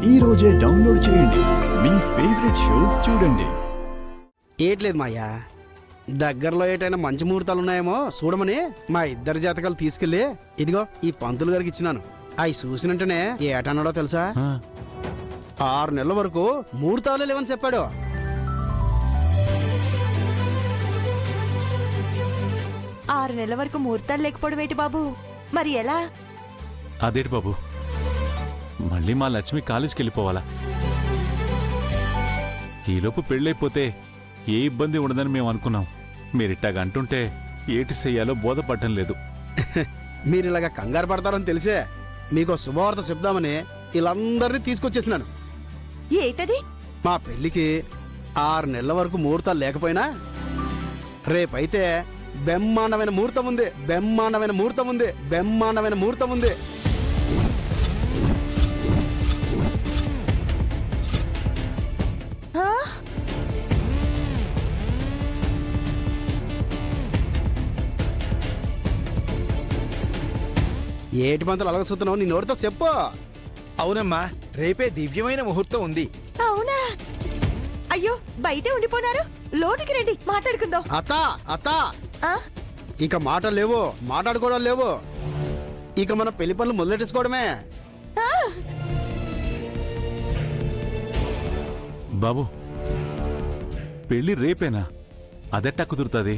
ఈ రోజే డౌన్లోడ్ చేయండి. మీ ఫేవరెట్ షోస్ చూడండి. ఏట్లేదు మాయా, దగ్గరలో ఏటైనా మంచి ముహూర్తాలు ఉన్నాయేమో చూడమని మా ఇద్దరి జాతకాలు తీసుకెళ్లి ఇదిగో ఈ పంతులు గారికి ఇచ్చినాను. అవి చూసినంటేనే ఏటన్నాడో తెలుసా? 6 నెలల వరకు ముహూర్తాలే లేవని చెప్పాడు. ఆరు నెలల వరకు ముహూర్తాలు లేకపోవడం ఏంటి బాబు? మరి ఎలా? అదేటి బాబు, మళ్ళీ మా లక్ష్మి కాలేజీకి వెళ్ళిపోవాలా? ఈలోపు పెళ్ళైపోతే ఏ ఇబ్బంది ఉండదని మేము అనుకున్నాం. మీరిట్టాగా అంటుంటే ఏటి చెయ్యాలో బోధపడటం లేదు. మీరు ఇలాగా కంగారు పడతారని తెలిసే మీకు శుభవార్త చెప్దామని వీళ్ళందరినీ తీసుకొచ్చేసినాను. ఏంటది? మా పెళ్లికి 6 నెలల వరకు ముహూర్తాలు లేకపోయినా రేపైతే బ్రహ్మాండమైన ముహూర్తం ఉంది. బ్రహ్మాండమైన ముహూర్తం ఉంది. బ్రహ్మాండమైన ముహూర్తం ఉంది. ఆ? ఏటి పంతులు అలగసూతున్నావు? నీ నోటితో చెప్పు. అవునమ్మా, రేపే దివ్యమైన ముహూర్తం ఉంది. అవునా? అయ్యో, బయటే ఉండిపోనారు. లోటుకి రండి, మాట్లాడుకుందాం. అత్త అత్త, ఆ? ఇక మాటలు లేవు, మాట్లాడుకోవడం లేవు. ఇక మన పెళ్లి పనులు మొదలెట్టేసుకోవడమే. ఆ? బాబు, పెళ్ళి రేపేనా? అదెట్టా కుదురుతుంది?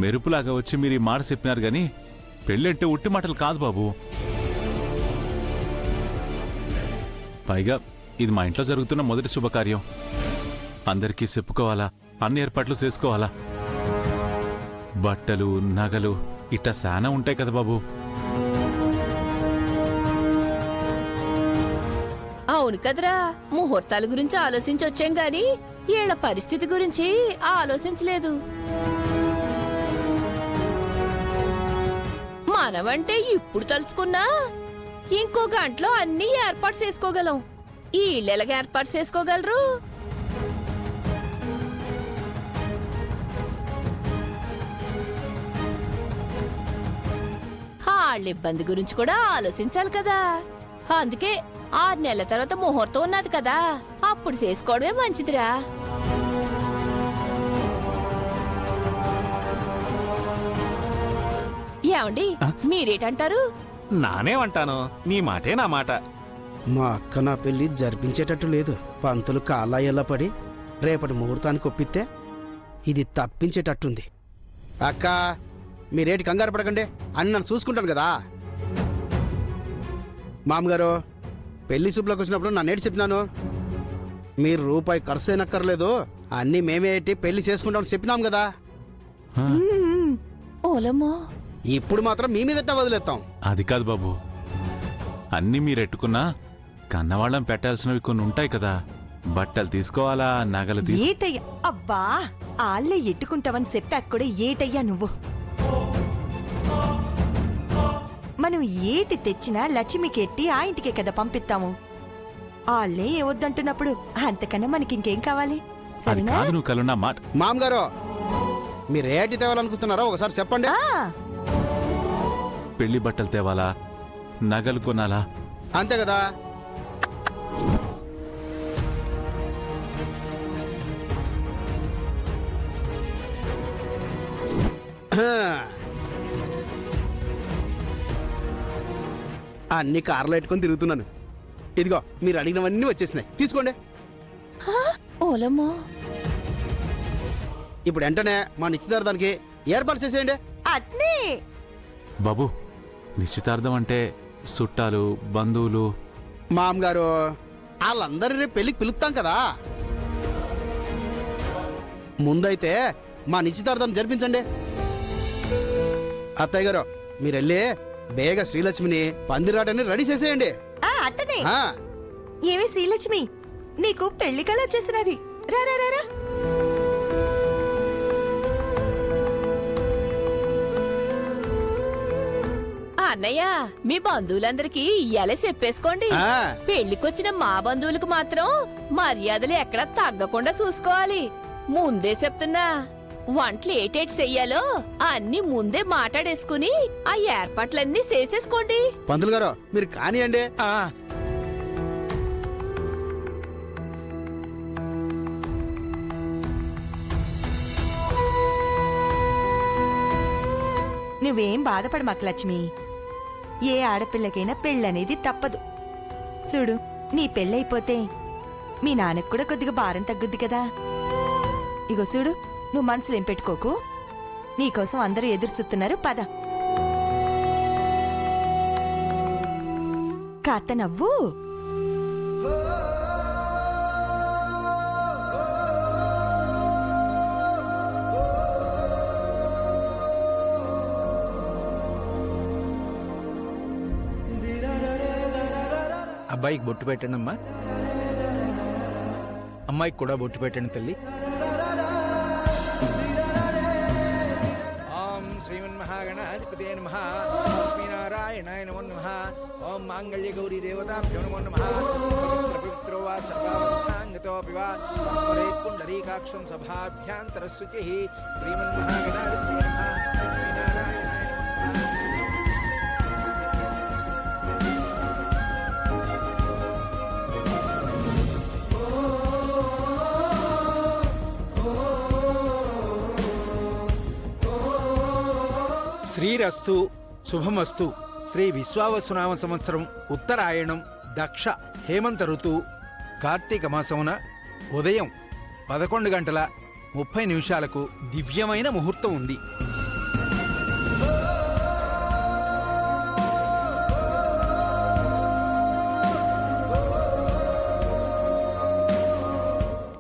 మెరుపులాగా వచ్చి మీరు ఈ మాట చెప్పినారు గాని పెళ్ళంటే ఉట్టి మాటలు కాదు బాబు. పైగా ఇది మా ఇంట్లో జరుగుతున్న మొదటి శుభకార్యం. అందరికీ చెప్పుకోవాలా, అన్ని ఏర్పాట్లు చేసుకోవాలా. బట్టలు, నగలు ఇట్టా శానా ఉంటాయి కదా బాబు. అవును కదరా, ముహూర్తాల గురించి ఆలోచించి వచ్చాం గాని వీళ్ళ పరిస్థితి గురించి ఆలోచించలేదు. మనమంటే ఇప్పుడు తెలుసుకున్నా ఇంకో గంటలో అన్ని ఏర్పాటు చేసుకోగలం. వీళ్ళెలాగ ఏర్పాటు చేసుకోగలరు? వాళ్ళ ఇబ్బంది గురించి కూడా ఆలోచించాలి కదా. అందుకే 6 నెలల తర్వాత ముహూర్తం ఉన్నది కదా, అప్పుడు చేసుకోవడమే మంచిదిరా. ఏమండి, మీరేటంటారు? నానేమంటాను, నీ మాటే నా మాట. మా అక్క నా పెళ్లి జరిపించేటట్టు లేదు. పంతులు కాళ్ళయ్యేలా పడి రేపటి ముహూర్తానికి ఒప్పిస్తే ఇది తప్పించేటట్టుంది. అక్క, మీరేటి కంగారు పడకండి, అని నన్ను చూసుకుంటాను కదా. మామగారు, పెళ్లి శుభ్లోకి వచ్చినప్పుడు నన్నేటి చెప్పినాను, మీరు రూపాయి ఖర్చు అయినక్కర్లేదు, అన్నీ మేమే ఎట్టి పెళ్లి చేసుకుంటామని చెప్పినాం కదా. ఓలమ్మో, ఇప్పుడు మాత్రం మీ మీదట వదిలేస్తాం. అది కాదు బాబు, అన్నీ మీరెట్టుకున్నా కన్నవాళ్ళం పెట్టాల్సినవి కొన్ని ఉంటాయి కదా. బట్టలు తీసుకోవాలా, నగలు ఏటయ్యా? అబ్బా, ఆళ్ళే ఎట్టుకుంటావని చెప్పాక కూడా ఏటయ్యా నువ్వు? మనం ఏటి తెచ్చినా లక్ష్మికి ఎట్టి ఆ ఇంటికే కదా పంపిస్తాము. ఆళ్ళే ఏ వద్దంటున్నప్పుడు అంతకన్నా మనకి ఇంకేం కావాలి? అది సరేనా? కాదు నువ్వు కలున్నా మాట. మామగారు, మీరేటి తేవాలనుకుంటున్నారో ఒకసారి చెప్పండి. ఆ, పెళ్లి బట్టలు తేవాలా, నగలు కొనాలా? అంతే కదా. అన్ని కార్లు పెట్టుకొని తిరుగుతున్నాను. ఇదిగో మీరు అడిగినవన్నీ వచ్చేసినాయి, తీసుకోండి. ఓలమ్మో, ఇప్పుడు వెంటనే మా నిశ్చితార్థానికి ఏర్పాటు చేసేయండి. అట్నే. బాబు, నిశ్చితార్థం అంటే చుట్టాలు, బంధువులు. మామగారు, వాళ్ళందరినీ పెళ్లికి పిలుస్తాం కదా. ముందైతే మా నిశ్చితార్థం జరిపించండి. అత్తయ్య గారు, మీరు వెళ్ళి బేగ శ్రీలక్ష్మిని పందిరాటని రెడీ చేసేయండి. ఆ, అట్టనే. ఆ, ఏమి శ్రీలక్ష్మి, నీకు పెళ్లి కళ వచ్చేసినది. రా రా రా రా. అన్నయ్య, మీ బంధువులందరికీ ఇయ్యాలే చెప్పేసుకోండి. ఆ. పెళ్లికొచ్చిన మా బంధువులకు మాత్రం మర్యాదలు ఎక్కడా తగ్గకుండా చూసుకోవాలి. ముందే చెప్తున్నా. వంటలు ఏటేటి చెయ్యాలో అన్ని ముందే మాట్లాడేసుకుని ఆ ఏర్పాట్లన్నీ చేసేసుకోండి. పంతులు గారు మీరు కానివ్వండి. ఆ, నువ్వేం బాధపడమాక లక్ష్మి. ఏ ఆడపిల్లకైనా పెళ్ళనేది తప్పదు. చూడు, నీ పెళ్ళైపోతే మీ నాన్నకు కూడా కొద్దిగా భారం తగ్గుద్ది కదా. ఇగో చూడు, నువ్వు మనసులో ఏం పెట్టుకోకు. నీకోసం అందరూ ఎదురుస్తున్నారు, పద. కాత నవ్వు. అబ్బాయికి బొట్టు పెట్టండి అమ్మా. అమ్మాయికి కూడా బొట్టు పెట్టండి తల్లి. ఓం శ్రీమన్మహాగణాధిపతే నమః. లక్ష్మీనారాయణాయ నమో నమః. ఓం మాంగళ్య గౌరీ దేవతాభ్యో నమో నమః. పవిత్రో వా సర్వావస్థాంగతోపి వా స్మరేత్ పుండరీకాక్షం సభాభ్యాంతరశుచిః. శ్రీమన్మహాగణాధిపతే నమః. లక్ష్మీనారాయణాయ నమో నమః. శ్రీరస్తు శుభమస్తు. శ్రీ విశ్వావసునామ సంవత్సరం ఉత్తరాయణం దక్ష హేమంత ఋతువు కార్తీక మాసమున ఉదయం 11:30 దివ్యమైన ముహూర్తం ఉంది.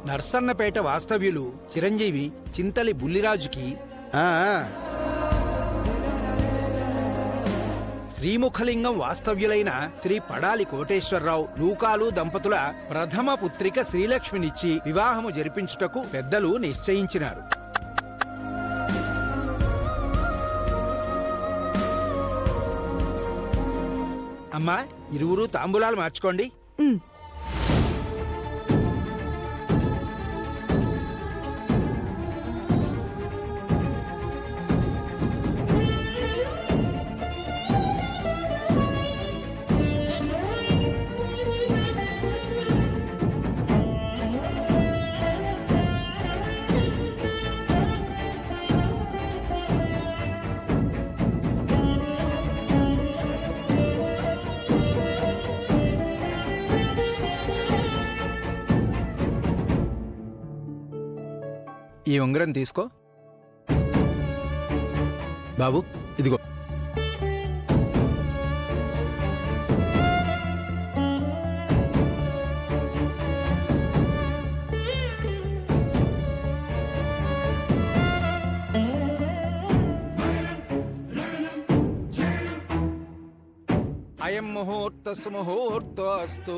నర్సన్నపేట వాస్తవ్యులు చిరంజీవి చింతలి బుల్లిరాజుకి ఆ, శ్రీముఖలింగం వాస్తవ్యులైన శ్రీ పడాలి కోటేశ్వరరావు లూకాలు దంపతుల ప్రథమ పుత్రిక శ్రీలక్ష్మినిచ్చి వివాహము జరిపించుటకు పెద్దలు నిశ్చయించినారు. అమ్మా, ఇరువురు తాంబూలాలు మార్చుకోండి. ఉమ్. ఈ ఉంగరం తీసుకో బాబు, ఇదిగో. అయం ముహూర్త సుముహూర్తోస్తు.